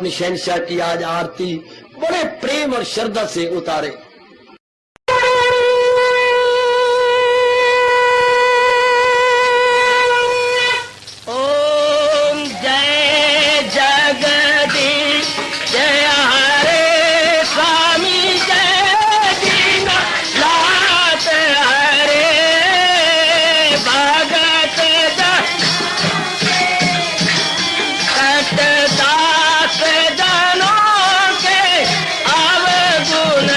अपनी शहनशाह की आज आरती बड़े प्रेम और श्रद्धा से उतारे। ओम जय जगदीश जय हरे स्वामी जय दीनानाथ हरे भगत दास जनों के अवगुण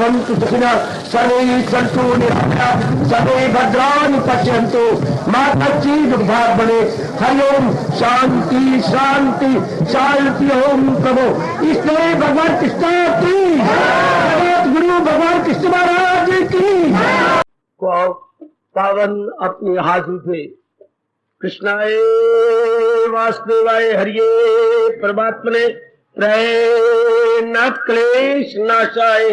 भवन्तु सुखिनः सर्वे सन्तु निरामयाः सर्वे भद्राणि पश्यन्तु मा कश्चित् दुर्भाग् भवेत्। हरि ओम शांति शांति शांति। ओम प्रभु इसलिए भगवान कृष्ण की जगत गुरु भगवान कृष्ण महाराज की को पावन अपने हाथ उठे। कृष्णाय वासुदेवाय हरिये परमात्मने प्रय न क्लेश नाशाय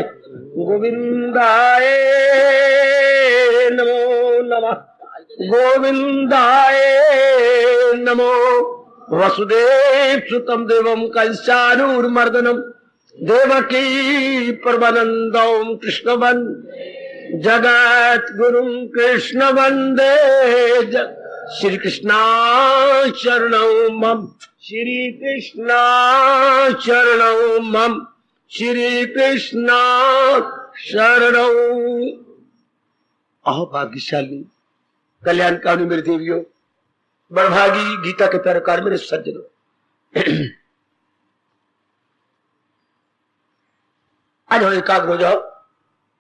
गोविंदाय नमो नमः गोविंदाय नमो। वसुदेव सुतम देवम कंसानूरमर्दनम देवकी परमानंदम कृष्ण जगत गुरु कृष्ण वंदे श्री कृष्णा शरणौ मम श्री कृष्णा शरणौ मम श्री कृष्णा शरणौ। अहो भाग्यशाली कल्याणकारी मेरे देवियों, बड़भागी गीता के पैरोकार मेरे सज्जनों, आज हो एकाग्र हो जाओ,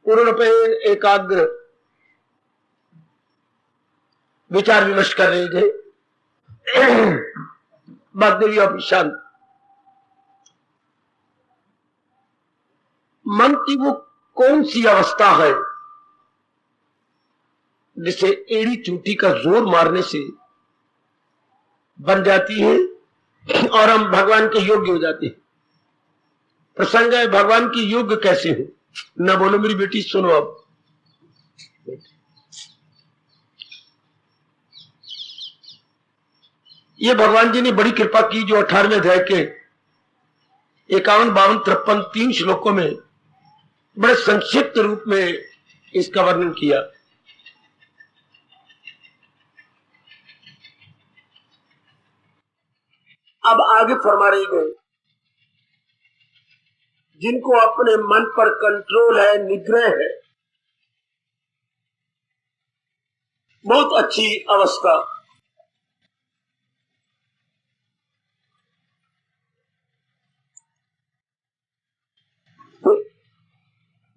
पूर्ण रूप एकाग्र विचार विमर्श कर रहे थे। बागदेवी और शांत मन की वो कौन सी अवस्था है जिसे एड़ी चोटी का जोर मारने से बन जाती है और हम भगवान के योग्य हो जाते हैं। प्रसंग है भगवान की योग्य कैसे हो। ना बोलो मेरी बेटी, सुनो अब। ये भगवान जी ने बड़ी कृपा की जो 18वें अध्याय के 51, 52, 53 3 श्लोकों में बड़े संक्षिप्त रूप में इसका वर्णन किया। अब आगे फरमा रही गई, जिनको अपने मन पर कंट्रोल है, निग्रह है, बहुत अच्छी अवस्था।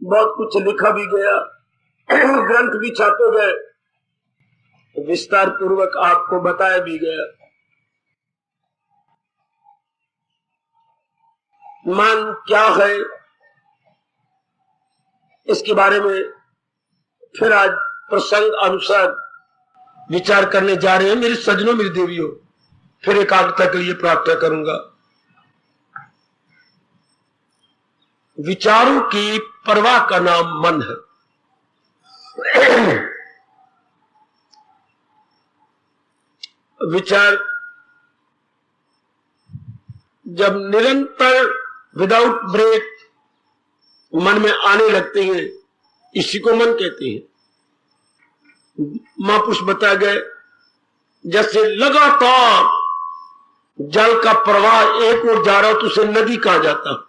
बहुत कुछ लिखा भी गया, ग्रंथ भी छापे गए, विस्तार पूर्वक आपको बताया भी गया। मन क्या है इसके बारे में फिर आज प्रसंग अनुसार विचार करने जा रहे हैं। मेरे सज्जनों, मेरी देवियों, फिर एकाग्रता के लिए प्रार्थना करूंगा। विचारों की परवाह का नाम मन है। विचार जब निरंतर विदाउट ब्रेक मन में आने लगते हैं, इसी को मन कहते हैं। महापुरुष बता गए, जैसे लगातार जल का प्रवाह एक ओर जा रहा हो तो उसे नदी कहा जाता।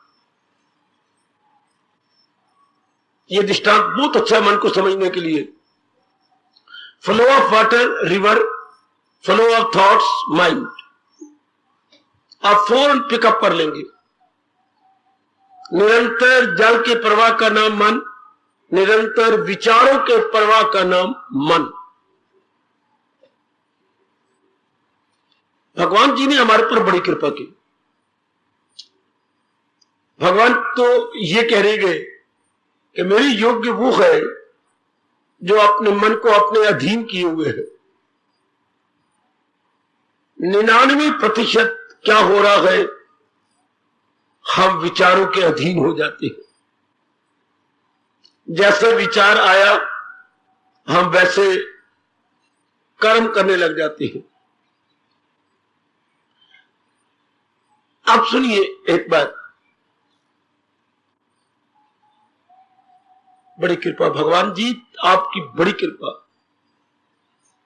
यह दृष्टांत बहुत अच्छा मन को समझने के लिए। Flow of water river, flow of thoughts mind. आप फौरन पिकअप कर लेंगे। निरंतर जल के प्रवाह का नाम मन, निरंतर विचारों के प्रवाह का नाम मन। भगवान जी ने हमारे पर बड़ी कृपा की। भगवान तो ये कह रहे गए कि मेरी योग्य वो है जो अपने मन को अपने अधीन किए हुए है। 99% क्या हो रहा है, हम विचारों के अधीन हो जाते हैं। जैसे विचार आया हम वैसे कर्म करने लग जाते हैं। अब सुनिए एक बात, बड़ी कृपा भगवान जी, आपकी बड़ी कृपा।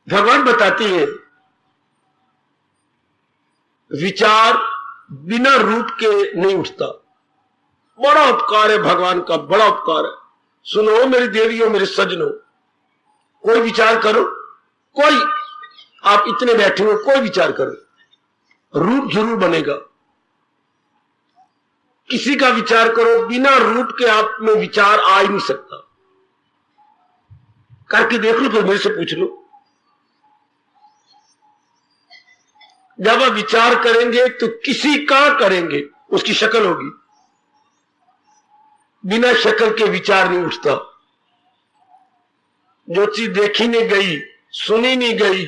भगवान बताते हैं विचार बिना रूप के नहीं उठता। बड़ा उपकार है भगवान का, बड़ा उपकार है। सुनो मेरी देवियों, मेरे सज्जनों, कोई विचार करो, कोई, आप इतने बैठे हो, कोई विचार करो, रूप जरूर बनेगा। किसी का विचार करो, बिना रूप के आप में विचार आ ही नहीं सकता। करके देख लो, फिर मेरे से पूछ लो। जब आप विचार करेंगे तो किसी का करेंगे, उसकी शक्ल होगी। बिना शक्ल के विचार नहीं उठता। जो चीज देखी नहीं गई, सुनी नहीं गई,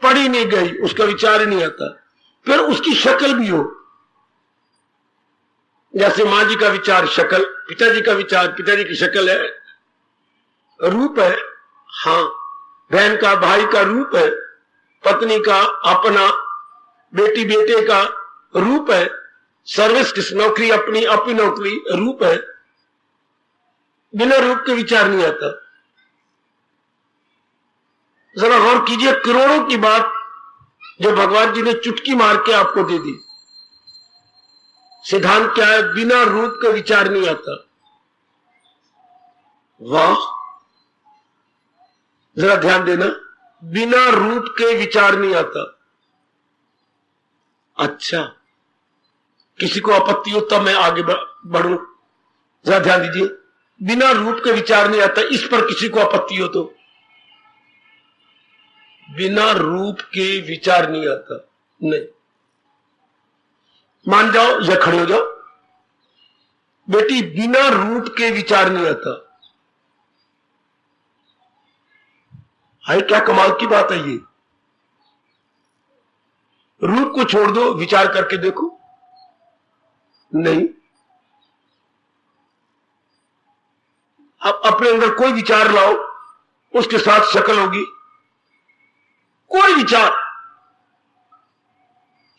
पढ़ी नहीं गई, उसका विचार ही नहीं आता। फिर उसकी शक्ल भी हो, जैसे मां जी का विचार शक्ल, पिताजी का विचार पिताजी की शक्ल है, रूप है। हाँ, बहन का भाई का रूप है, पत्नी का अपना, बेटी बेटे का रूप है, सर्विस किस नौकरी अपनी अपनी नौकरी रूप है। बिना रूप के विचार नहीं आता। जरा गौर कीजिए, करोड़ों की बात जो भगवान जी ने चुटकी मार के आपको दे दी। सिद्धांत क्या है? बिना रूप के विचार नहीं आता। वाह, जरा ध्यान देना, बिना रूप के विचार नहीं आता। अच्छा, किसी को आपत्ति हो तब मैं आगे बढ़ूं? जरा ध्यान दीजिए, बिना रूप के विचार नहीं आता। इस पर किसी को आपत्ति हो तो? बिना रूप के विचार नहीं आता। नहीं, मान जाओ या खड़े हो जाओ। बेटी, बिना रूप के विचार नहीं आता। हाय, क्या कमाल की बात है ये। रूप को छोड़ दो, विचार करके देखो। नहीं, अब अपने अंदर कोई विचार लाओ, उसके साथ शक्ल होगी। कोई विचार,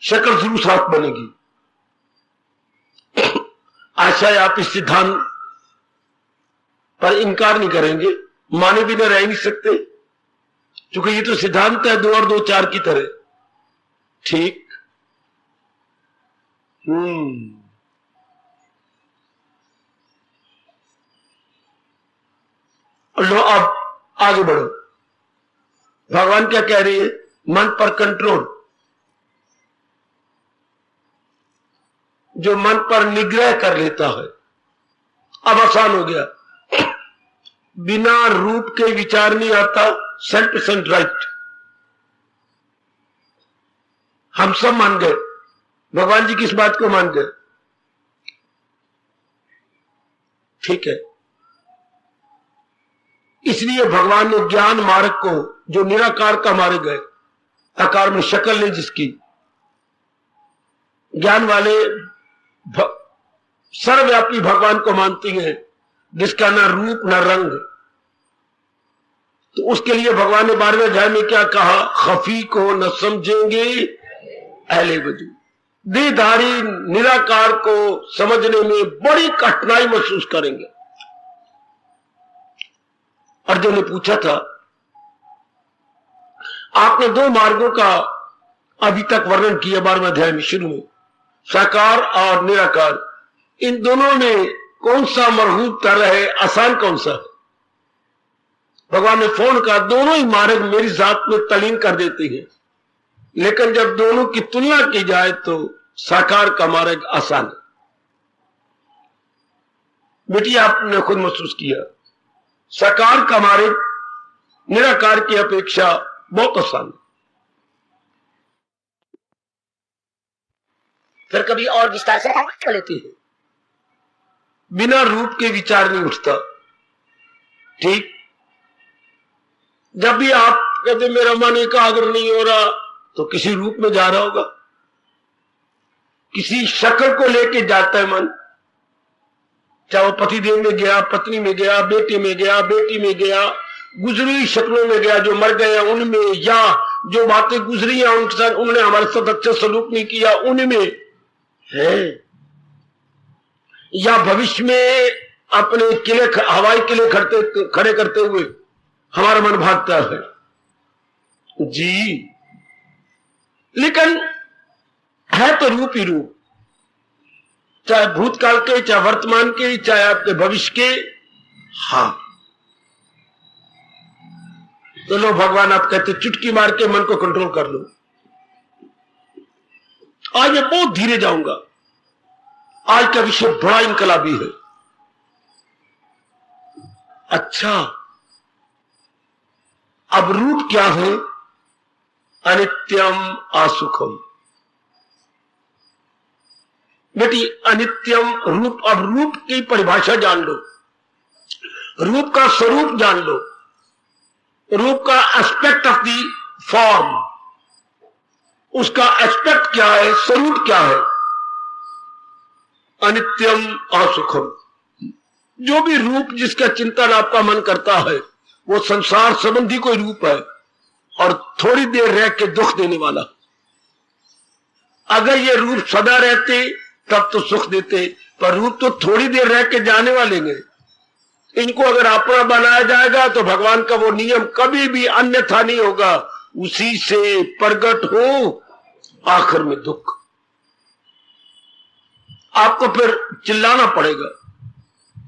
शक्ल जरूर साथ बनेगी। आशा है आप इस सिद्धांत पर इनकार नहीं करेंगे, माने बिना रह नहीं सकते, क्योंकि ये तो सिद्धांत है 2 और 2 4 की तरह। ठीक। लो, अब आगे बढ़ो। भगवान क्या कह रही है? मन पर कंट्रोल। जो मन पर निग्रह कर लेता है, अब आसान हो गया। बिना रूप के विचार नहीं आता। 100% राइट, हम सब मान गए। भगवान जी किस बात को मान गए? ठीक है, इसलिए भगवान ने ज्ञान मार्ग को, जो निराकार का मार्ग है, आकार में शक्ल नहीं जिसकी, ज्ञान वाले सर्वव्यापी भगवान को मानती हैं, जिसका ना रूप ना रंग। तो उसके लिए भगवान ने 12वें अध्याय में क्या कहा? खफी को न समझेंगे अहले वजूद। देहधारी निराकार को समझने में बड़ी कठिनाई महसूस करेंगे। अर्जुन ने पूछा था, आपने 2 मार्गों का अभी तक वर्णन किया 12वें अध्याय में शुरू में, साकार और निराकार। इन दोनों में कौन सा मरहूब तर है, आसान कौन सा है? भगवान ने फोन कहा, दोनों ही मार्ग मेरी जात में तलीन कर देते हैं, लेकिन जब दोनों की तुलना की जाए तो साकार का मार्ग आसान है। बेटी, आपने खुद महसूस किया, साकार का मार्ग निराकार की अपेक्षा बहुत आसान है। फिर कभी और विस्तार से कर लेती है। बिना रूप के विचार नहीं उठता। ठीक, जब भी आप कहते मेरा मन एकाग्र नहीं हो रहा, तो किसी रूप में जा रहा होगा, किसी शक्ल को लेके जाता है मन। चाहे वो पतिदेव में गया, पत्नी में गया, बेटे में गया, बेटी में गया, गुजरी शक्लों में गया, जो मर गए उनमें, या जो बातें गुजरी हैं उनके साथ, उन्होंने हमारे साथ अच्छा सलूक नहीं किया उनमें है, या भविष्य में अपने किले, हवाई किले खड़े करते हुए हमारा मन भागता है जी। लेकिन है तो रूप ही रूप, चाहे भूतकाल के, चाहे वर्तमान के, चाहे आपके भविष्य के। हाँ, तो लो, भगवान आप कहते चुटकी मार के मन को कंट्रोल कर लो। आज मैं बहुत धीरे जाऊंगा, आज का विषय बड़ा इनकलाबी है। अच्छा, अब रूप क्या है? अनित्यम असुखम। बेटी अनित्यम रूप, अब रूप की परिभाषा जान लो, रूप का स्वरूप जान लो, रूप का एस्पेक्ट ऑफ दी फॉर्म, उसका एस्पेक्ट क्या है, स्वरूप क्या है? अनित्यम असुखम। जो भी रूप जिसका चिंतन आपका मन करता है वो संसार संबंधी कोई रूप है और थोड़ी देर रह के दुख देने वाला। अगर ये रूप सदा रहते तब तो सुख देते, पर रूप तो थोड़ी देर रह के जाने वाले हैं। इनको अगर अपना बनाया जाएगा तो भगवान का वो नियम कभी भी अन्यथा नहीं होगा, उसी से प्रकट हो आखिर में दुख। आपको फिर चिल्लाना पड़ेगा,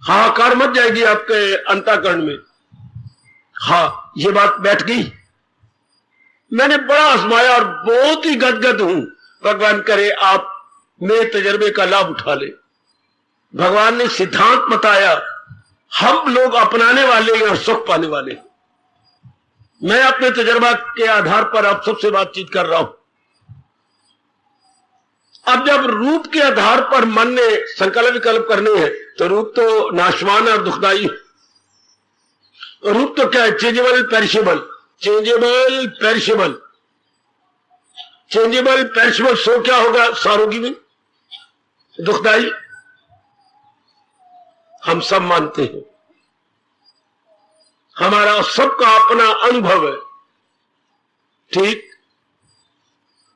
हाहाकार मच जाएगी आपके अंतःकरण में। हाँ, ये बात बैठ गई। मैंने बड़ा आजमाया और बहुत ही गदगद हूं। भगवान करे आप मेरे तजर्बे का लाभ उठा ले। भगवान ने सिद्धांत बताया, हम लोग अपनाने वाले हैं और सुख पाने वाले हैं। मैं अपने तजर्बा के आधार पर आप सबसे बातचीत कर रहा हूं। अब जब रूप के आधार पर मन ने संकल्प विकल्प करने हैं तो रूप तो नाशवान और दुखदाई। रूप तो क्या है? Changeable perishable. Changeable perishable, changeable perishable. So क्या होगा? सारोगी में दुखदाई। हम सब मानते हैं, हमारा सबका अपना अनुभव है। ठीक,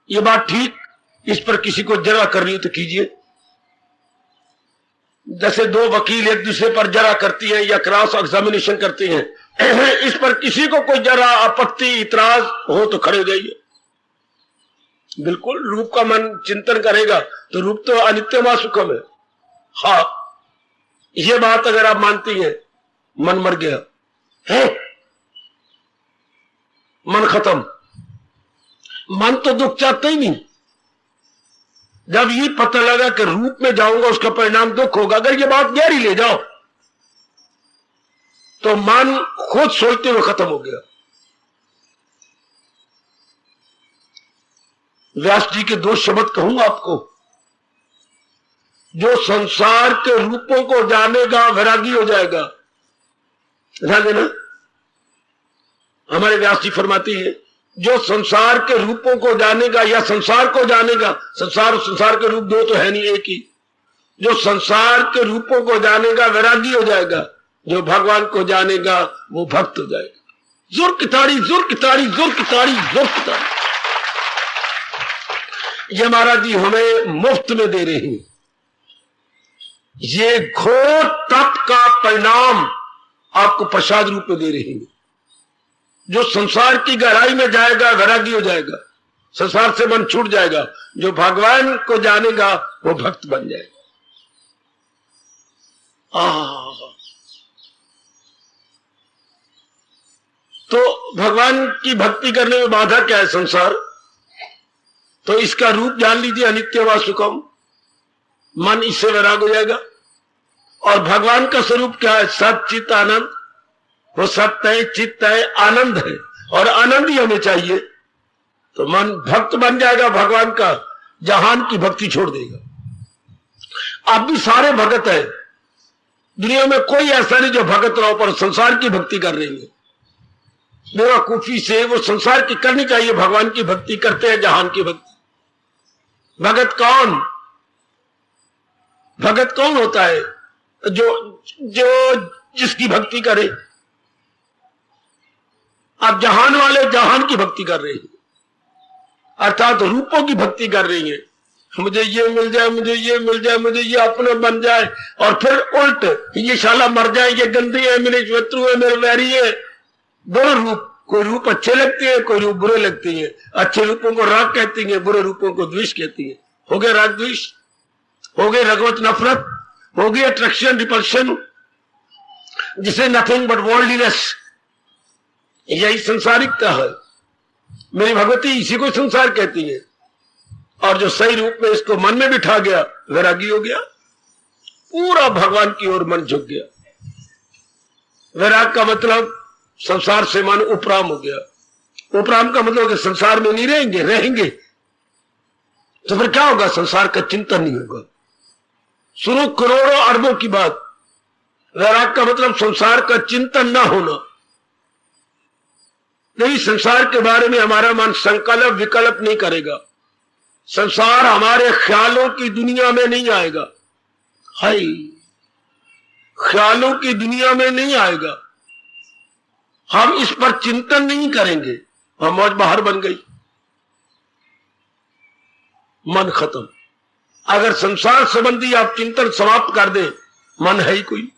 ये बात ठीक। इस पर किसी को जरा करनी हो तो कीजिए। जैसे दो वकील एक दूसरे पर जरा करती हैं या क्रॉस एग्जामिनेशन करते हैं, इस पर किसी को कोई जरा आपत्ति इतराज हो तो खड़े हो जाइए। बिल्कुल, रूप का मन चिंतन करेगा तो रूप तो अनित्यम सुखम है। हाँ, ये बात अगर आप मानती हैं, मन मर गया है, मन खत्म। मन तो दुख चाहता ही नहीं। जब ये पता लगा कि रूप में जाऊंगा उसका परिणाम दुख होगा, अगर ये बात गहरी ले जाओ तो मन खुद सोचते हुए खत्म हो गया। व्यास जी के दो शब्द कहूंगा आपको, जो संसार के रूपों को जानेगा वैरागी हो जाएगा। ध्यान देना, हमारे व्यास जी फरमाती है, जो संसार के रूपों को जानेगा या संसार को जानेगा, संसार और संसार के रूप दो तो है नहीं, एक ही। जो संसार के रूपों को जानेगा वैरागी हो जाएगा, जो भगवान को जानेगा वो भक्त हो जाएगा। जुर की ताड़ी, जुर की ताड़ी, जुर की ताड़ी, जुर की ताड़ी। ये महाराज जी हमें मुफ्त में दे रहे हैं। ये घोर तप का परिणाम आपको प्रसाद रूप में दे रहे हैं। जो संसार की गहराई में जाएगा वैरागी हो जाएगा, संसार से मन छूट जाएगा। जो भगवान को जानेगा वो भक्त बन जाएगा। तो भगवान की भक्ति करने में बाधा क्या है? संसार। तो इसका रूप जान लीजिए, अनित्य व सुखम। मन इससे वैराग हो जाएगा। और भगवान का स्वरूप क्या है? सच्चित आनंद। वो सत्य है, चित्त है, आनंद है, और आनंद ही हमें चाहिए। तो मन भक्त बन जाएगा भगवान का, जहान की भक्ति छोड़ देगा। अब भी सारे भगत है दुनिया में, कोई ऐसा नहीं जो भगत रहो पर संसार की भक्ति कर रहे हैं। बेवकूफी से वो संसार की करनी चाहिए, भगवान की भक्ति करते हैं, जहान की भक्ति। भगत कौन? भगत कौन होता है? जो जिसकी भक्ति करे। अब जहान वाले जहान की भक्ति कर रहे हैं, अर्थात रूपों की भक्ति कर रही हैं। मुझे ये मिल जाए, मुझे ये मिल जाए, मुझे ये अपने बन जाए, और फिर उल्ट ये शाला मर जाए, ये गंदी है, मेरे शत्रु है, मेरे वैरी है। दोनों रूप, कोई रूप अच्छे लगते हैं, कोई रूप बुरे लगते हैं। अच्छे रूपों को राग कहती हैं, बुरे रूपों को द्वेष कहती हैं। हो गए राग द्वेष, हो गए रगवत नफरत, हो गई अट्रैक्शन रिपल्शन, जिसे नथिंग बट वर्ल्डलीनेस। यही संसारिकता है। मेरी भगवती इसी को संसार कहती है। और जो सही रूप में इसको मन में बिठा गया वैरागी हो गया। पूरा भगवान की ओर मन झुक गया। वैराग का मतलब संसार से मन उपराम हो गया। उपराम का मतलब कि संसार में नहीं रहेंगे, रहेंगे तो फिर क्या होगा? संसार का चिंतन नहीं होगा। सुनो करोड़ों अरबों की बात। वैराग का मतलब संसार का चिंतन ना होना। नहीं, संसार के बारे में हमारा मन संकल्प विकल्प नहीं करेगा। संसार हमारे ख्यालों की दुनिया में नहीं आएगा। हाय, ख्यालों की दुनिया में नहीं आएगा। हम इस पर चिंतन नहीं करेंगे। हम मौज बाहर बन गई, मन खत्म। अगर संसार संबंधी आप चिंतन समाप्त कर दें, मन है ही कोई।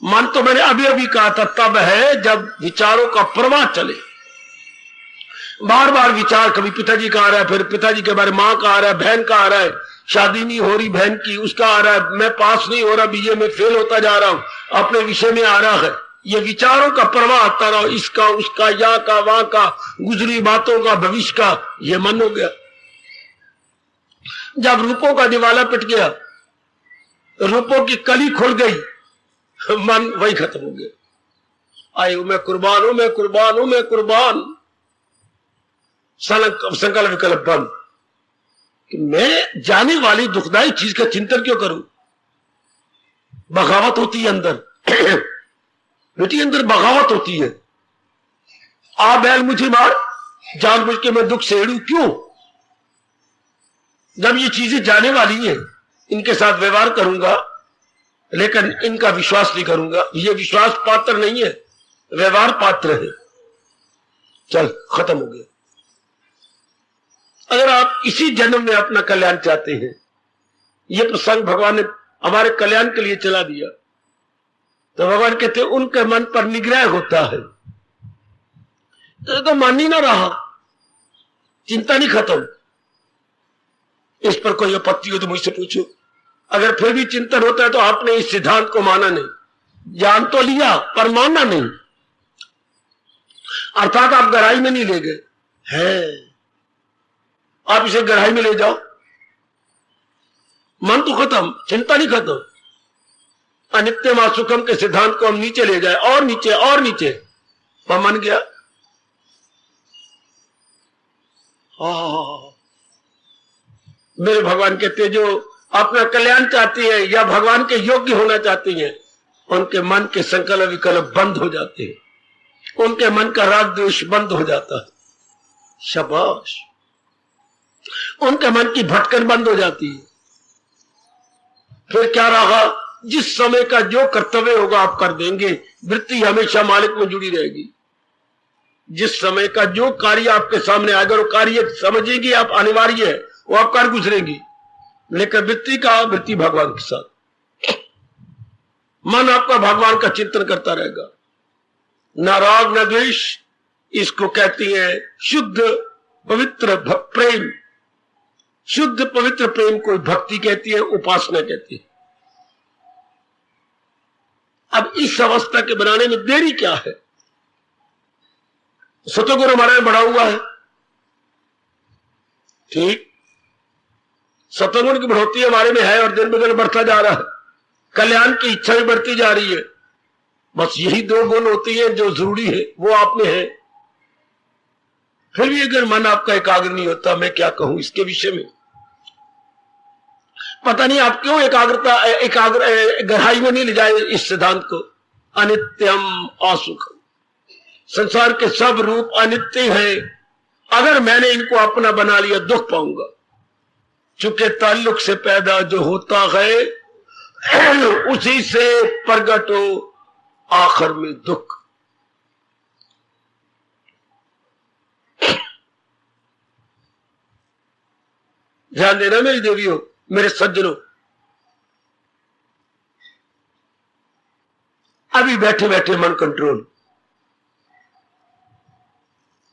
मन तो मैंने अभी अभी कहा था तब है जब विचारों का प्रवाह चले। बार बार विचार, कभी पिताजी का आ रहा है, फिर पिताजी के बारे मां का आ रहा है, बहन का आ रहा है, शादी नहीं हो रही बहन की, उसका आ रहा है, मैं पास नहीं हो रहा, बीए में फेल होता जा रहा हूं, अपने विषय में आ रहा है। ये विचारों का प्रवाह आता रहा, इसका उसका, यहाँ का वहां का, गुजरी बातों का, भविष्य का, ये मन हो गया। जब रूपों का दिवाला पिट गया, रूपों की कली खुल गई, मन वही खत्म हो गया। आए मैं कुर्बान हूं, मैं कुर्बान हूं, मैं कुर्बान। संकल्प विकल्प बंद कि मैं जाने वाली दुखदाई चीज का चिंतन क्यों करूं? बगावत होती है अंदर बेटी, अंदर बगावत होती है। आ बैल मुझे मार, जानबूझ के मैं दुख सेड़ू क्यों? जब ये चीजें जाने वाली है, इनके साथ व्यवहार करूंगा लेकिन इनका विश्वास नहीं करूंगा। ये विश्वास पात्र नहीं है, व्यवहार पात्र है। चल, खत्म हो गया। अगर आप इसी जन्म में अपना कल्याण चाहते हैं, यह प्रसंग भगवान ने हमारे कल्याण के लिए चला दिया, तो भगवान कहते हैं उनके मन पर निग्रह होता है। तो मन ही ना रहा, चिंता नहीं खत्म। इस पर कोई आपत्ति हो तो मुझसे पूछो। अगर फिर भी चिंतन होता है तो आपने इस सिद्धांत को माना नहीं, जान तो लिया पर माना नहीं, अर्थात आप गहराई में नहीं ले गए हैं। आप इसे गहराई में ले जाओ, मन तो खत्म, चिंता नहीं खत्म। अनित्यम असुखम के सिद्धांत को हम नीचे ले जाए, और नीचे और नीचे, वह मन गया। मेरे भगवान कहते हैं जो अपना कल्याण चाहती है या भगवान के योग्य होना चाहती हैं, उनके मन के संकल्प विकल्प बंद हो जाते हैं, उनके मन का राग द्वेष बंद हो जाता है। शाबाश। उनके मन की भटकन बंद हो जाती है। फिर क्या रहा? जिस समय का जो कर्तव्य होगा आप कर देंगे, वृत्ति हमेशा मालिक में जुड़ी रहेगी। जिस समय का जो कार्य आपके सामने आएगा, वो कार्य समझेंगे आप अनिवार्य है, वो आप कर गुजरेंगी, लेकिन वृत्ति का वृत्ति भगवान के साथ। मन आपका भगवान का चिंतन करता रहेगा, न राग न द्वेष। इसको कहती है शुद्ध पवित्र प्रेम। शुद्ध पवित्र प्रेम को भक्ति कहती है, उपासना कहती है। अब इस अवस्था के बनाने में देरी क्या है? सतगुरु हमारे में बढ़ा हुआ है, ठीक, सतगुण की बढ़ोतरी हमारे में है और दिन ब दिन बढ़ता जा रहा है। कल्याण की इच्छा भी बढ़ती जा रही है। बस यही दो गुण होती है जो जरूरी है, वो आप में है। फिर भी अगर मन आपका एकाग्र नहीं होता, मैं क्या कहूं इसके विषय में। पता नहीं आप क्यों एकाग्र गहराई में नहीं ले जाए इस सिद्धांत को। अनित्यम असुखम, संसार के सब रूप अनित्य हैं। अगर मैंने इनको अपना बना लिया, दुख पाऊंगा। चूंकि ताल्लुक से पैदा जो होता है उसी से प्रगट हो आखिर में दुख। ध्यान देना मेरी देवियों, मेरे सज्जनों। अभी बैठे बैठे मन कंट्रोल,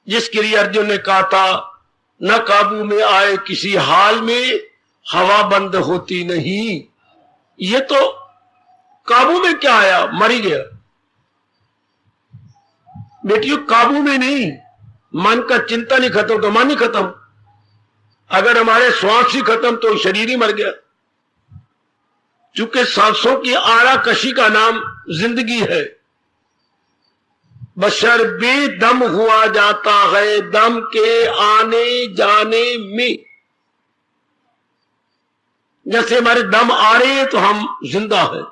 जिसके लिए अर्जुन ने कहा था न काबू में आए किसी हाल में हवा बंद होती नहीं। ये तो काबू में क्या आया, मर ही गया। बेटियों, काबू में नहीं, मन का चिंता नहीं खत्म तो मन ही खत्म। अगर हमारे श्वास ही खत्म तो शरीर ही मर गया। चूंकि सांसों की आड़ाकशी का नाम जिंदगी है, बशर बेदम हुआ जाता है दम के आने जाने में। जैसे हमारे दम आ रहे हैं तो हम जिंदा है,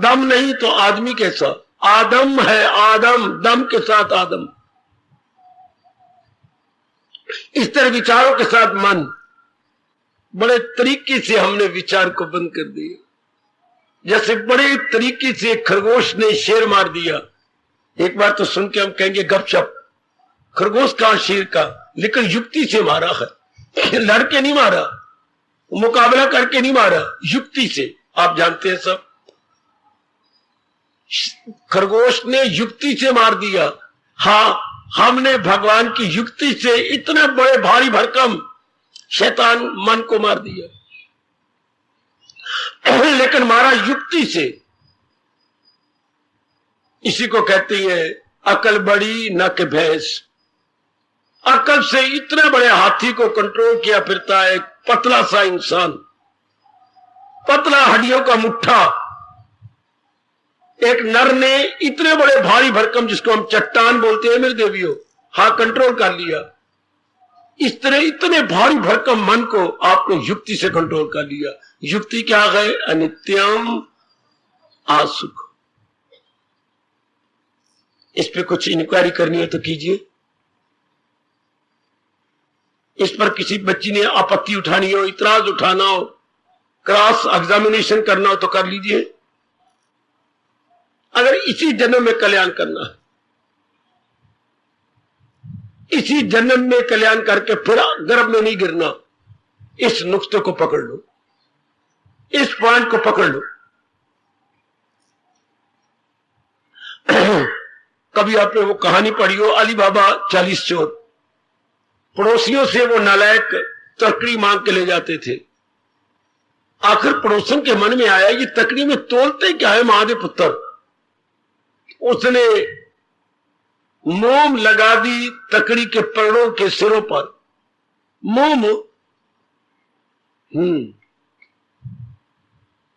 दम नहीं तो आदमी कैसा? आदम है आदम, दम के साथ आदम। इस तरह विचारों के साथ मन, बड़े तरीके से हमने विचार को बंद कर दिया। जैसे बड़े तरीके से खरगोश ने शेर मार दिया। एक बार तो सुन के हम कहेंगे गपशप, खरगोश का शेर का, लेकिन युक्ति से मारा है, लड़के नहीं मारा, मुकाबला करके नहीं मारा, युक्ति से। आप जानते हैं सब, खरगोश ने युक्ति से मार दिया। हाँ, हमने भगवान की युक्ति से इतने बड़े भारी भरकम शैतान मन को मार दिया, लेकिन मारा युक्ति से। इसी को कहती है अकल बड़ी न कि भैंस। अकल से इतने बड़े हाथी को कंट्रोल किया फिरता है पतला सा इंसान, पतला हड्डियों का मुट्ठा। एक नर ने इतने बड़े भारी भरकम, जिसको हम चट्टान बोलते हैं मेरे देवियों, हाँ, कंट्रोल कर लिया। इस तरह इतने भारी भरकम मन को आपने युक्ति से कंट्रोल कर लिया। युक्ति क्या है? अनित्यम आसुख। इस पे कुछ इंक्वायरी करनी है तो कीजिए। इस पर किसी बच्ची ने आपत्ति उठानी हो, इतराज उठाना हो, क्रॉस एग्जामिनेशन करना हो तो कर लीजिए। अगर इसी जन्म में कल्याण करना है, इसी जन्म में कल्याण करके फिर गर्भ में नहीं गिरना, इस नुक्ते को पकड़ लो, इस पॉइंट को पकड़ लो। कभी आपने वो कहानी पढ़ी हो, अली बाबा 40 चोर, पड़ोसियों से वो नालायक तकड़ी मांग के ले जाते थे। आखिर पड़ोसन के मन में आया ये तकड़ी में तोलते क्या है महादेव पुत्र। उसने मोम लगा दी तकड़ी के पर्णों के सिरों पर। मोम,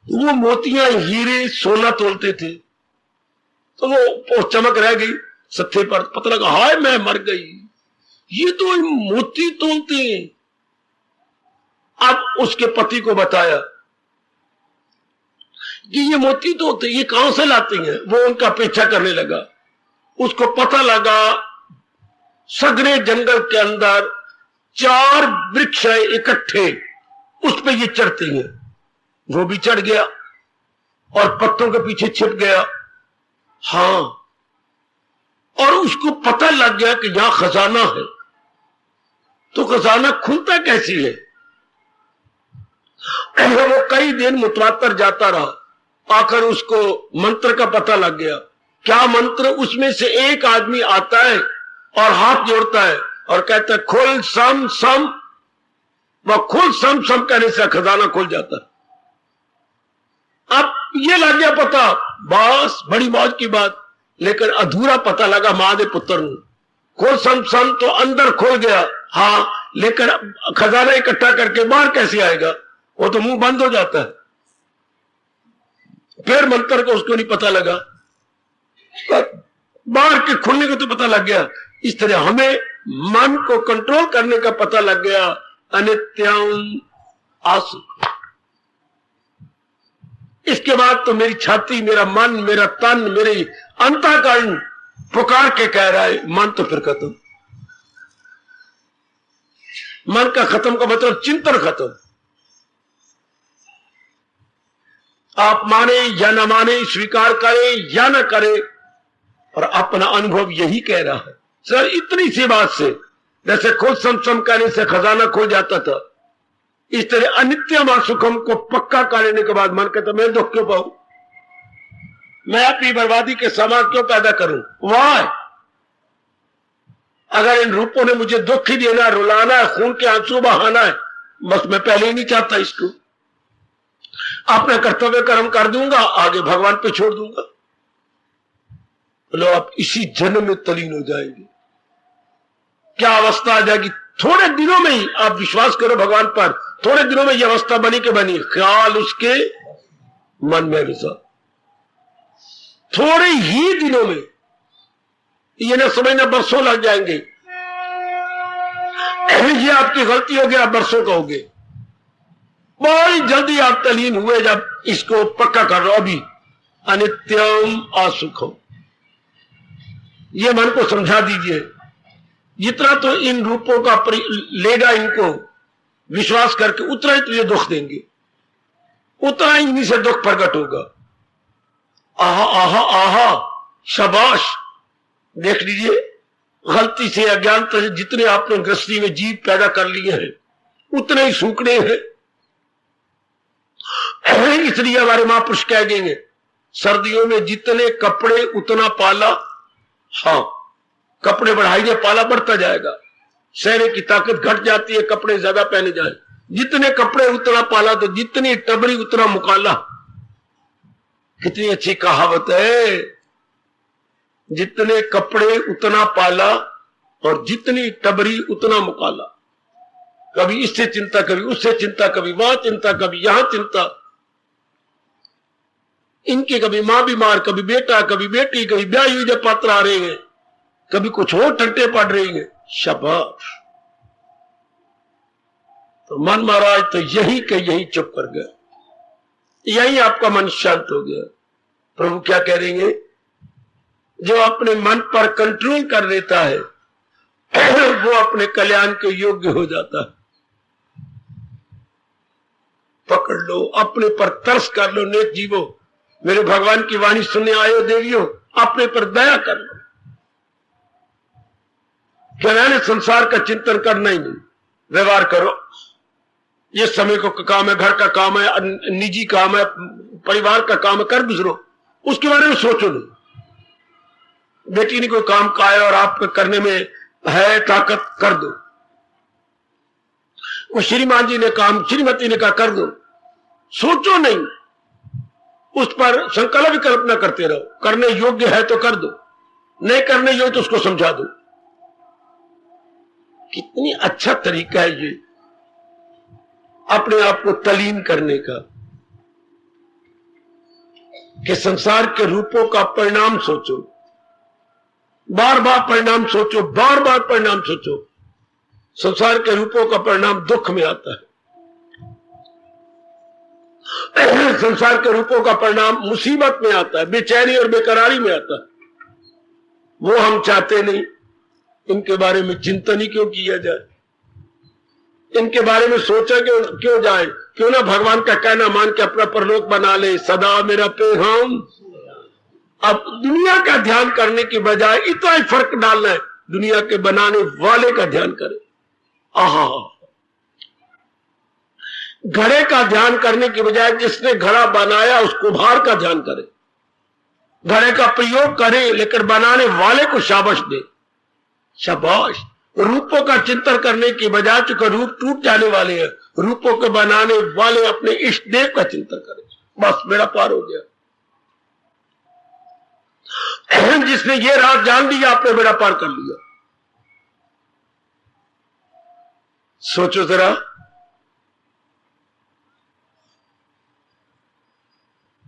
वो मोतियां हीरे सोना तोलते थे, तो वो चमक रह गई सत्थे पर। पता लगा हाय मैं मर गई, ये तो मोती तोलते हैं। अब उसके पति को बताया कि ये मोती तोलते, ये कहां से लाते हैं। वो उनका पीछा करने लगा। उसको पता लगा सघने जंगल के अंदर 4 वृक्ष है इकट्ठे, उस पे ये चढ़ते हैं। वो भी चढ़ गया और पत्तों के पीछे छिप गया। हाँ, और उसको पता लग गया कि यहां खजाना है। तो खजाना खुलता कैसी है? वो कई दिन मुतवातर जाता रहा। आखिर उसको मंत्र का पता लग गया। क्या मंत्र? उसमें से एक आदमी आता है और हाथ जोड़ता है और कहता है खुल सम सम। वह खुल सम सम कहने से खजाना खुल जाता है। अब ये लग गया पता, बस बड़ी मौज की बात। लेकिन अधूरा पता लगा महादेव पुत्र ने। खुल सम सम तो अंदर खुल गया, हाँ, लेकिन खजाना इकट्ठा करके बाहर कैसे आएगा? वो तो मुंह बंद हो जाता है। फिर मंत्र को उसको नहीं पता लगा, बाहर के खुलने को तो पता लग गया। इस तरह हमें मन को कंट्रोल करने का पता लग गया। अनित्यम आसुख। इसके बाद तो मेरी छाती, मेरा मन, मेरा तन, मेरी अंतःकरण पुकार के कह रहा है मन तो फिर खत्म। मन का खत्म का मतलब चिंतन खत्म। आप माने या न माने, स्वीकार करें या न करें, और अपना अनुभव यही कह रहा है। सर इतनी सी बात से, जैसे खुद सम करने से खजाना खुल जाता था, इस तरह अनित्यम असुखम को पक्का कर लेने के बाद मन कहता मैं दुख क्यों पाऊं, मैं अपनी बर्बादी के सामान क्यों पैदा करूं। वाह, अगर इन रूपों ने मुझे दुख ही देना, रुलाना है, खून के आंसू बहाना है, बस मैं पहले ही नहीं चाहता इसको। अपना कर्तव्य कर्म कर दूंगा, आगे भगवान पे छोड़ दूंगा। लो, आप इसी जन्म में तलीन हो जाएंगे। क्या अवस्था आ जाएगी, थोड़े दिनों में ही। आप विश्वास करो भगवान पर, थोड़े दिनों में यह अवस्था बनी के बनी, ख्याल उसके मन में घुसा। थोड़े ही दिनों में, ये न समझना बरसों लग जाएंगे। ये आपकी गलती होगी, आप बरसों कहोगे। बहुत जल्दी आप तलीन हुए जब इसको पक्का कर रहे हो। अभी अनित्यम असुखम, ये मन को समझा दीजिए। जितना तो इन रूपों का लेगा, इनको विश्वास करके, उतना ही तुझे दुख देंगे, उतना ही इन्हीं से दुख प्रकट होगा। आहा आहा आहा, शाबाश। देख लीजिए, गलती से, अज्ञानता से जितने आपने गृहस्थी में जीव पैदा कर लिए हैं, उतने ही सूखने हैं। इसलिए हमारे महापुरुष कह देंगे, सर्दियों में जितने कपड़े उतना पाला। हाँ, कपड़े बढ़ाइए, पाला बढ़ता जाएगा। सहने की ताकत घट जाती है, कपड़े ज्यादा पहने जाए। जितने कपड़े उतना पाला, तो जितनी टबरी उतना मुकाला। कितनी अच्छी कहावत है। जितने कपड़े उतना पाला और जितनी टबरी उतना मुकाला। कभी इससे चिंता, कभी उससे चिंता, कभी वहां चिंता, कभी यहां चिंता। इनके कभी मां बीमार, कभी बेटा, कभी बेटी, कभी ब्याह हुई जब पात्र आ रहे हैं, कभी कुछ और टंटे पड़ रही हैं। शाबाश। तो मन महाराज तो यही के यही चुप कर गया, यही आपका मन शांत हो गया। प्रभु क्या कह रहे, जो अपने मन पर कंट्रोल कर लेता है वो अपने कल्याण के योग्य हो जाता है। पकड़ लो, अपने पर तरस कर लो। नेक जीवो, मेरे भगवान की वाणी सुनने आए हो देवियों, अपने पर दया कर लो। क्या संसार का चिंतन करना ही नहीं, व्यवहार करो। ये समय को काम है, घर का काम है, निजी काम है, परिवार का काम है, कर गुजरो। उसके बारे में सोचो नहीं। बेटी ने कोई काम कहा है और आपको करने में है ताकत, कर दो। वो श्रीमान जी ने काम, श्रीमती ने कहा, कर दो। सोचो नहीं, उस पर संकल्प विकल्प न करते रहो। करने योग्य है तो कर दो, नहीं करने योग्य तो उसको समझा दो। कितनी अच्छा तरीका है ये अपने आप को तलीन करने का, कि संसार के रूपों का परिणाम सोचो, बार बार परिणाम सोचो, बार बार परिणाम सोचो। संसार के रूपों का परिणाम दुख में आता है। संसार के रूपों का परिणाम मुसीबत में आता है, बेचैनी और बेकरारी में आता है। वो हम चाहते नहीं। इनके बारे में चिंतन ही क्यों किया जाए, इनके बारे में सोचा क्यों जाए। क्यों ना भगवान का कहना मान के अपना परलोक बना ले, सदा मेरा पेगाम। अब दुनिया का ध्यान करने की बजाय इतना ही फर्क डालना है, दुनिया के बनाने वाले का ध्यान करें। आहा, घड़े का ध्यान करने की बजाय जिसने घड़ा बनाया उस कुम्हार का ध्यान करें। घड़े का प्रयोग करें लेकिन बनाने वाले को शाबाश दे। शाबाश। रूपों का चिंतन करने की बजाय, चूंकि रूप टूट जाने वाले हैं, रूपों के बनाने वाले अपने इष्ट देव का चिंतन करें। बस मेरा पार हो गया। जिसने ये रात जान लिया, आपने मेरा पार कर लिया। सोचो जरा,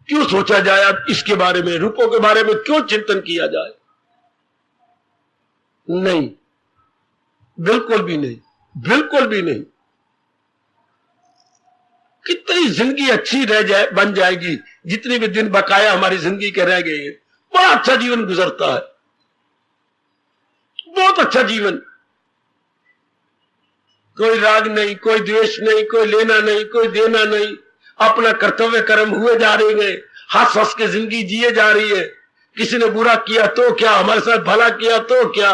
क्यों सोचा जाए अब इसके बारे में, रूपों के बारे में क्यों चिंतन किया जाए? नहीं, बिल्कुल भी नहीं, बिल्कुल भी नहीं। कितनी जिंदगी अच्छी बन जाएगी, जितने भी दिन बकाया हमारी जिंदगी के रह गए हैं। बड़ा अच्छा जीवन गुजरता है, बहुत अच्छा जीवन। कोई राग नहीं, कोई द्वेष नहीं, कोई लेना नहीं, कोई देना नहीं। अपना कर्तव्य कर्म हुए जा रहे हैं, हंस हंस के जिंदगी जिए जा रही है। किसी ने बुरा किया तो क्या, हमारे साथ भला किया तो क्या,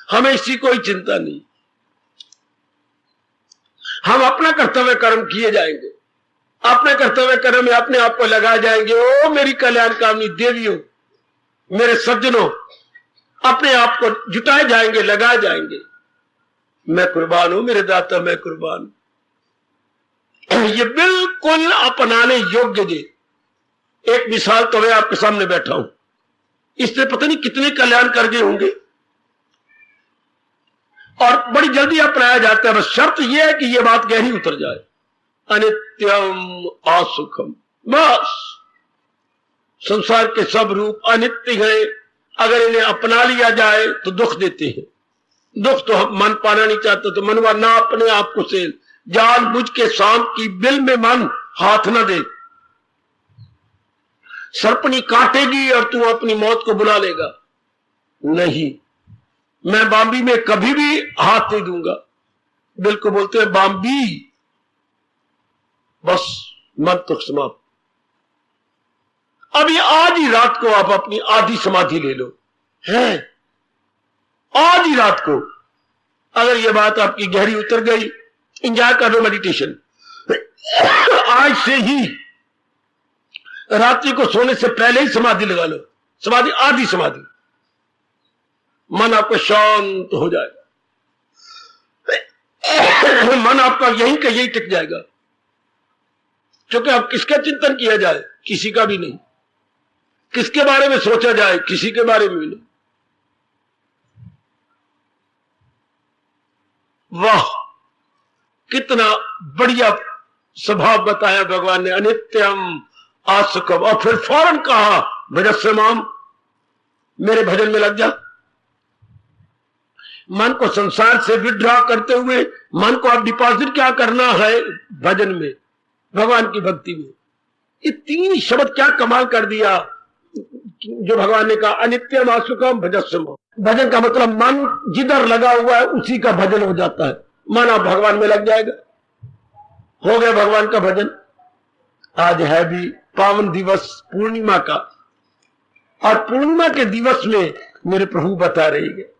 हमें इसकी कोई चिंता नहीं। हम अपना कर्तव्य कर्म किए जाएंगे, अपने कर्तव्य कर्म में अपने आप को लगाए जाएंगे। ओ मेरी कल्याणकामी देवियों, मेरे सज्जनों, अपने आप को जुटाए जाएंगे, लगाए जाएंगे। मैं कुर्बान हूं मेरे दाता, मैं कुर्बान। ये बिल्कुल अपनाने योग्य जी। एक मिसाल तो मैं आपके सामने बैठा हूं, इससे पता नहीं कितने कल्याण कर गए होंगे और बड़ी जल्दी अपनाया जाता है। बस शर्त यह है कि यह बात गहरी उतर जाए। अनित्यम असुखम। बस संसार के सब रूप अनित्य है, अगर इन्हें अपना लिया जाए तो दुख देते हैं। दुख तो मन पाना नहीं चाहता, तो मनवा ना अपने आप को से जानबूझ के सांप की बिल में मन हाथ न दे। सर्पनी काटेगी और तू अपनी मौत को बुला लेगा। नहीं, मैं बाम्बी में कभी भी हाथ नहीं दूंगा। बिल को बोलते हैं बाम्बी, बस मन तक समाप्त। अभी आज ही रात को आप अपनी आधी समाधि ले लो, है आज ही रात को। अगर यह बात आपकी गहरी उतर गई, एंजॉय कर लो मेडिटेशन। आज से ही रात्रि को सोने से पहले ही समाधि लगा लो, समाधि आधी समाधि, मन आपका शांत हो जाएगा। मन आपका यहीं का यहीं टिक जाएगा, क्योंकि अब किसका चिंतन किया जाए, किसी का भी नहीं। किसके बारे में सोचा जाए, किसी के बारे में भी नहीं। वाह, कितना बढ़िया स्वभाव बताया भगवान ने, अनित्यम आसुकम। और फिर फौरन कहा भजस्व माम, मेरे भजन में लग जा। मन को संसार से विड्रॉ करते हुए मन को अब डिपॉजिट क्या करना है, भजन में, भगवान की भक्ति में। ये तीन शब्द क्या कमाल कर दिया जो भगवान ने कहा, अनित्यम आसुकम भजस्व माम। भजन का मतलब मन जिधर लगा हुआ है उसी का भजन हो जाता है। मन अब भगवान में लग जाएगा, हो गया भगवान का भजन। आज है भी पावन दिवस पूर्णिमा का, और पूर्णिमा के दिवस में मेरे प्रभु बता रही है,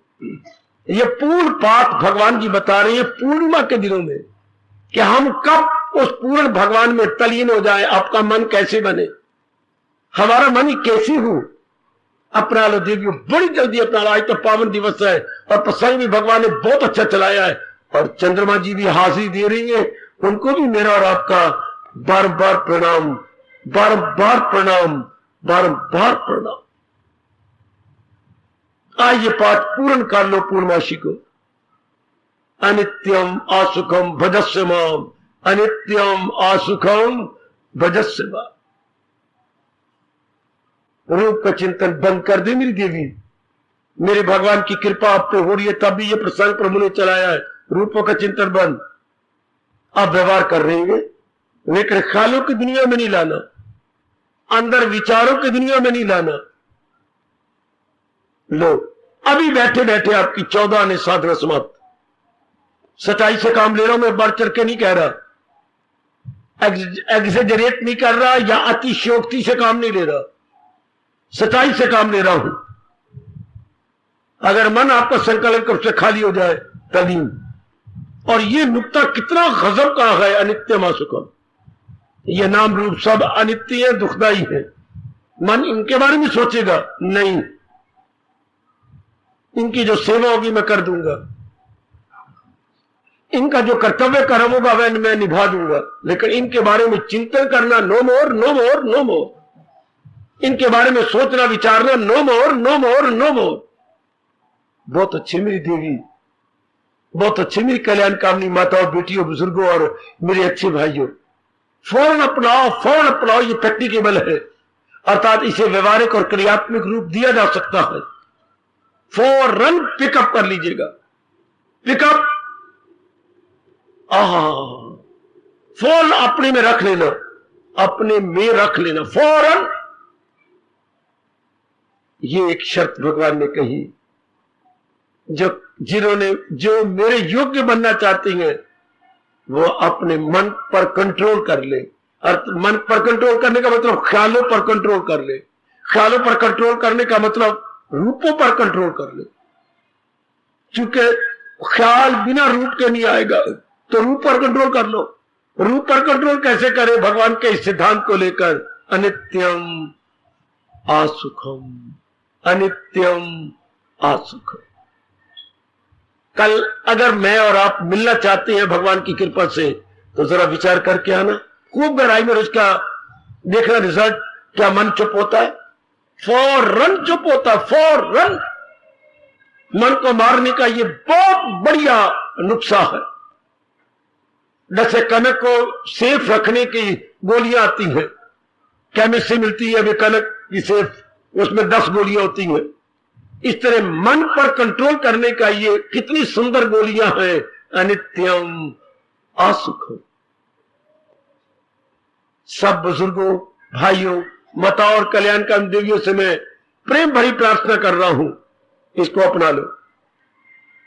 ये पूर्ण पाठ भगवान जी बता रहे हैं पूर्णिमा के दिनों में, कि हम कब उस पूर्ण भगवान में तलीन हो जाए। आपका मन कैसे बने, हमारा मन ही कैसे हो, अपना लो देवियों, बड़ी जल्दी अपना लो। आज तो पावन दिवस है और प्रसंग भी भगवान ने बहुत अच्छा चलाया है, और चंद्रमा जी भी हाजिरी दे रही है, उनको भी मेरा और आपका बार बार प्रणाम, बार प्रणाम, बार प्रणाम। आज ये पाठ पूर्ण कर लो पूर्णमासी को। अनित्यम आसुखम भजस्व माम, अनित्यम आसुखम भजस्व माम। रूप का चिंतन बंद कर दे मेरी देवी, मेरे भगवान की कृपा आप पे हो रही है, तब भी ये प्रसंग प्रभु ने चलाया है। रूपों का चिंतन बंद, आप व्यवहार कर रहे हैं, लेकिन ख्यालों की दुनिया में नहीं लाना, अंदर विचारों की दुनिया में नहीं लाना। लो, अभी बैठे बैठे आपकी 14 ने साधना समाप्त। सच्चाई से काम ले रहा हूं मैं, बढ़ चढ़ के नहीं कह रहा, एग्जेजरेट नहीं कर रहा, या अतिशयोक्ति से काम नहीं ले रहा, सच्चाई से काम ले रहा हूं। अगर मन आपका संकल्प कब से खाली हो जाए, तलीम। और ये नुक्ता कितना गजब का है, अनित्यम आसुकम। ये नाम रूप सब अनित्य है, दुखदाई है। मन इनके बारे में सोचेगा नहीं, इनकी जो सेवा होगी मैं कर दूंगा, इनका जो कर्तव्य कर्म होगा वह मैं निभा दूंगा, लेकिन इनके बारे में चिंतन करना नो मोर, नो मोर, नो मोर। इनके बारे में सोचना विचारना नो मोर, नो मोर, नो मोर। बहुत अच्छी मेरी देवी, बहुत अच्छी मेरी कल्याण कामनी माताओं, बेटियों, बुजुर्गों और मेरे अच्छे भाइयों, फौरन अपनाओ, ये प्रैक्टिकेबल है, अर्थात इसे व्यवहारिक और क्रियात्मक रूप दिया जा सकता है। फौरन पिकअप कर लीजिएगा, पिकअप, फौरन अपने में रख लेना, अपने में रख लेना फौरन। ये एक शर्त भगवान ने कही, जो मेरे योग्य बनना चाहती हैं वो अपने मन पर कंट्रोल कर ले। और मन पर कंट्रोल करने का मतलब ख्यालों पर कंट्रोल कर ले, ख्यालों पर कंट्रोल करने का मतलब रूपों पर कंट्रोल कर ले। क्योंकि ख्याल बिना रूप के नहीं आएगा, तो रूप पर कंट्रोल कर लो। रूप पर कंट्रोल कैसे करें, भगवान के इस सिद्धांत को लेकर, अनित्यम आसुखम, अनित्यम आसुखम। कल अगर मैं और आप मिलना चाहते हैं भगवान की कृपा से, तो जरा विचार करके आना, खूब गहराई में उसका देखना रिजल्ट। क्या मन चुप होता है? फौरन चुप होता है, फौरन। मन को मारने का ये बहुत बढ़िया नुस्खा है। जैसे कनक को सेफ रखने की गोलियां आती हैं, केमिस्ट से मिलती है, वे कनक की सेफ, उसमें 10 गोलियां होती हैं। इस तरह मन पर कंट्रोल करने का ये कितनी सुंदर गोलियां हैं। अनित्यम असुखम। सब बुजुर्गों, भाइयों, माताओं और कल्याणकारी देवियों से मैं प्रेम भरी प्रार्थना कर रहा हूं, इसको अपना लो,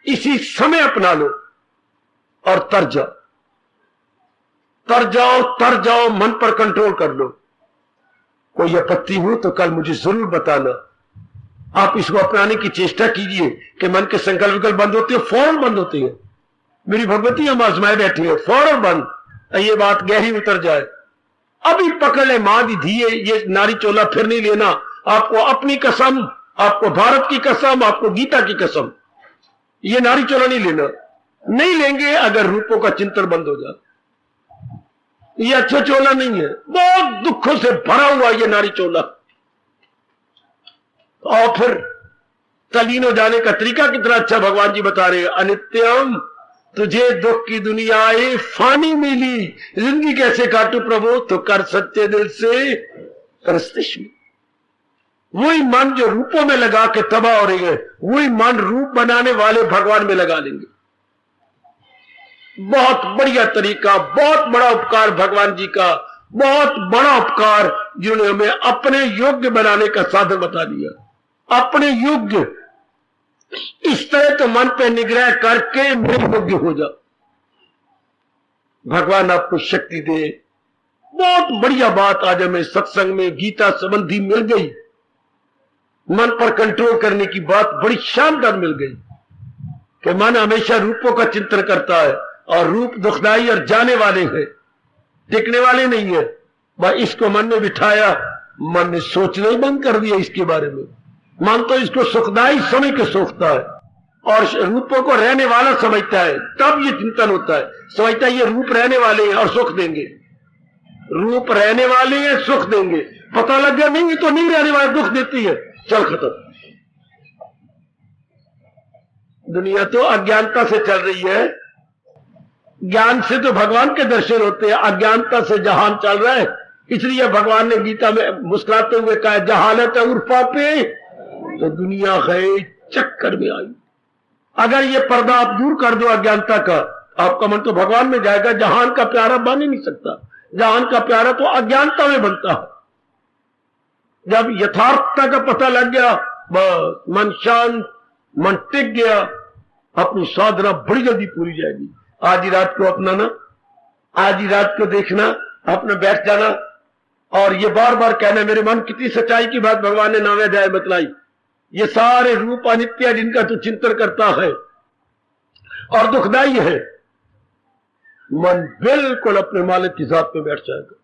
इसी समय अपना लो और तर जाओ, तर जाओ, तर जाओ, मन पर कंट्रोल कर लो। कोई आपत्ति हो तो कल मुझे जरूर बताना। आप इसको अपनाने की चेष्टा कीजिए कि मन के संकल्प विकल्प बंद होते हैं, फौरन बंद होते हैं। मेरी भगवती हम आजमाए बैठी है, फौरन बंद। ये बात गहरी उतर जाए, अभी पकड़ ले मां दी धीए, ये नारी चोला फिर नहीं लेना। आपको अपनी कसम, आपको भारत की कसम, आपको गीता की कसम, ये नारी चोला नहीं लेना। नहीं लेंगे अगर रूपों का चिंतन बंद हो जाए। ये अच्छा चोला नहीं है, बहुत दुखों से भरा हुआ ये नारी चोला। और फिर तलीन हो जाने का तरीका कितना अच्छा भगवान जी बता रहे हैं। अनित्यम, तुझे दुख की दुनिया आए फानी मिली, जिंदगी कैसे काटू प्रभु, तो कर सच्चे दिल से परस्तिश में। वही मन जो रूपों में लगा के तबाह हो रही है, वही मन रूप बनाने वाले भगवान में लगा लेंगे। बहुत बढ़िया तरीका, बहुत बड़ा उपकार भगवान जी का, बहुत बड़ा उपकार जिन्होंने हमें अपने योग्य बनाने का साधन बता दिया। अपने योग्य, इस तरह तो मन पे निग्रह करके मेरे योग्य हो जाओ। भगवान आपको शक्ति दे। बहुत बढ़िया बात आज हमें सत्संग में गीता संबंधी मिल गई। मन पर कंट्रोल करने की बात बड़ी शानदार मिल गई कि मन हमेशा रूपों का चिंतन करता है और रूप दुखदाई और जाने वाले हैं, टिकने वाले नहीं है। भाई इसको मन में बिठाया, मन ने सोचना ही बंद कर दिया इसके बारे में। मन तो इसको सुखदाई समझ के सोचता है और रूपों को रहने वाला समझता है, तब ये चिंतन होता है। समझता है ये रूप रहने वाले हैं और सुख देंगे, रूप रहने वाले हैं सुख देंगे। पता लग गया नहीं तो नहीं रहने वाले, दुख देती है, चल खत्म। दुनिया तो अज्ञानता से चल रही है। ज्ञान से तो भगवान के दर्शन होते हैं, अज्ञानता से जहान चल रहा है। इसलिए भगवान ने गीता में मुस्कुराते हुए कहा, जहालत उर्फा पे तो दुनिया गए चक्कर में आई। अगर ये पर्दा आप दूर कर दो अज्ञानता का, आपका मन तो भगवान में जाएगा। जहान का प्यारा बन ही नहीं सकता। जहान का प्यारा तो अज्ञानता में बनता है। जब यथार्थता का पता लग गया, बस मन शांत, मन टिक गया, अपनी साधना बड़ी जल्दी पूरी जाएगी। आज ही रात को अपनाना, आज ही रात को देखना, अपने बैठ जाना और ये बार बार कहना, मेरे मन कितनी सच्चाई की बात भगवान ने 9वें अध्याय बतलाई। ये सारे रूप अनित्य जिनका तू चिंतन करता है और दुखदाई है, मन बिल्कुल अपने मालिक की जात में बैठ जाएगा।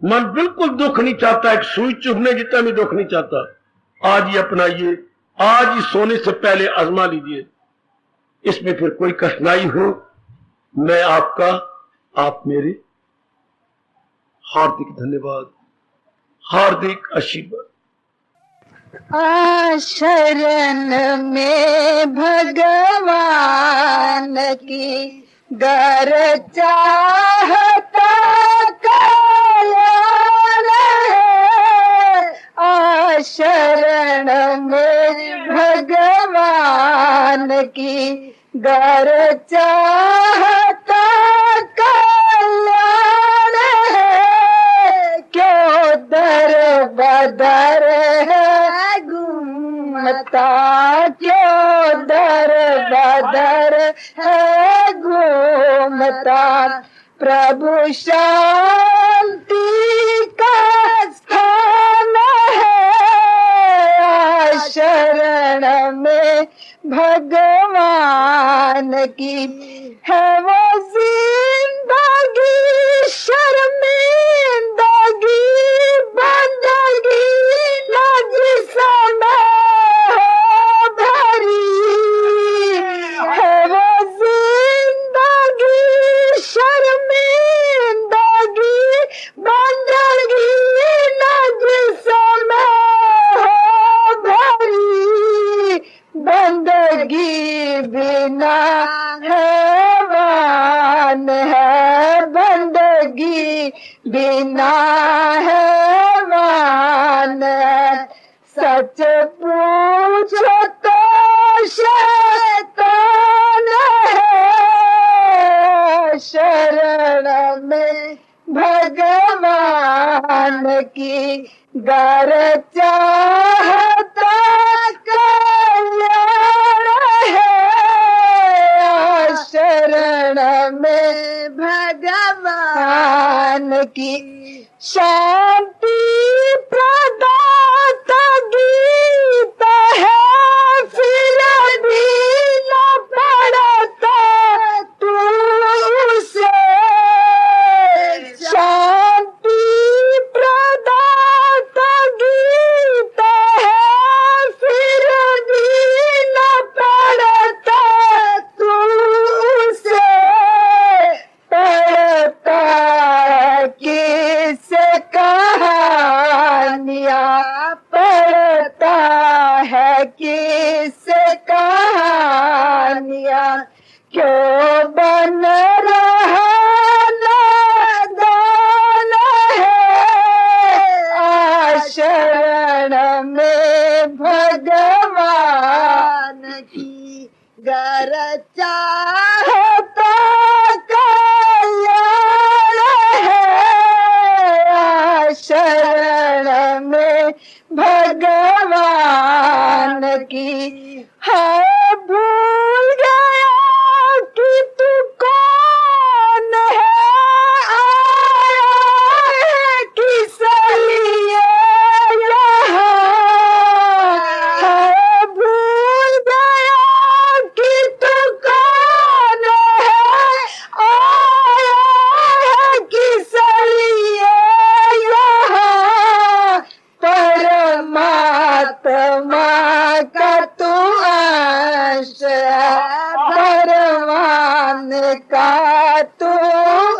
मन बिल्कुल दुख नहीं चाहता, एक सुई चुभने जितना भी दुख नहीं चाहता। आज ही अपनाइए, आज ही सोने से पहले आजमा लीजिए। इसमें फिर कोई कठिनाई हो, मैं आपका, आप मेरे। हार्दिक धन्यवाद, हार्दिक आशीर्वाद। शरण में भगवान की गर चाहता कल्याण है। शरण में भगवान की गर चाहता कल्याण है। क्यों दर बदर है घूमता, क्यों दर बदर है घूमता। प्रभु शांति का स्थान है। शरण में भगवान की है वो जिंदगी, शर्मिंदगी बंदगी न जिसमें हो भरी है। वो जिंदगी शर्मिंदगी बंदगी न जिसमें हो भरी। बंदगी बिना है भगवान है, बंदगी बिना है मान। सच पूछो तो शैतान है, शरण में भगवान की गर चाहता कल्याण है। शरण में भगवान की शांति प्रदाता गीत है, फिर भी न पड़ता तू उसे। शांति प्रदाता गीत है, फिर भी न पड़ता तू उसे। पढ़ता किस कहानियाँ, पढ़ता है किस कहानियाँ, क्यों बन रहा नादान है। शरण में भगवान की गर चाहता कल्याण है। शरण में भगवान की है, भूल गया कि तू कौन है, आया है किस लिए यहाँ है। भूल गया कि तू कौन है, आया है किस लिए यहाँ। परमात्मा का तू अंश है, परमान का तू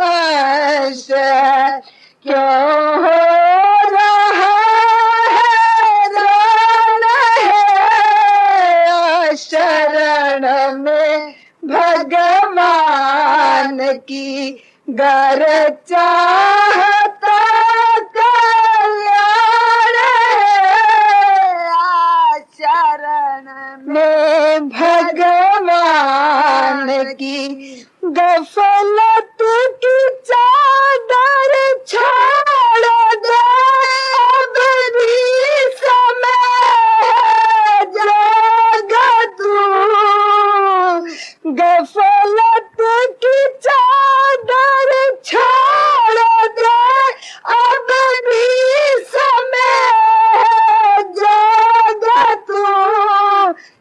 अंश है, क्यों हो रहा है रोन है। शरण में भगवान की गर चाहता कल्याण है। शरण में भगवान की गफलत की चादर छोड़ दे, अब भी समय है जाग तू। गफलत की चादर छोड़ दे, अब भी समय है जाग तू।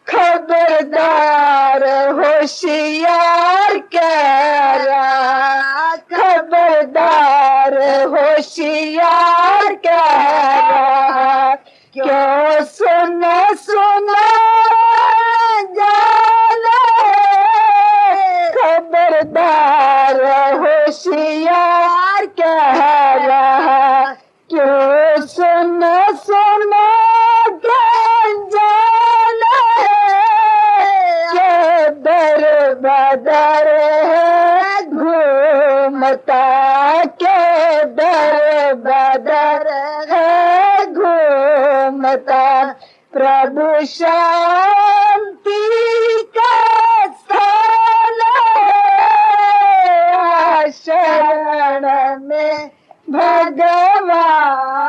खबरदार होशियार कह रहा, खबरदार होशियार कह रहा, क्यों सुन जान है। खबरदार होशियार कह रहा, क्यों सुन जान है। दर बदर है घूमता, के दर बदर है घूमता, प्रभु शांति का स्थान है। शरण में भगवान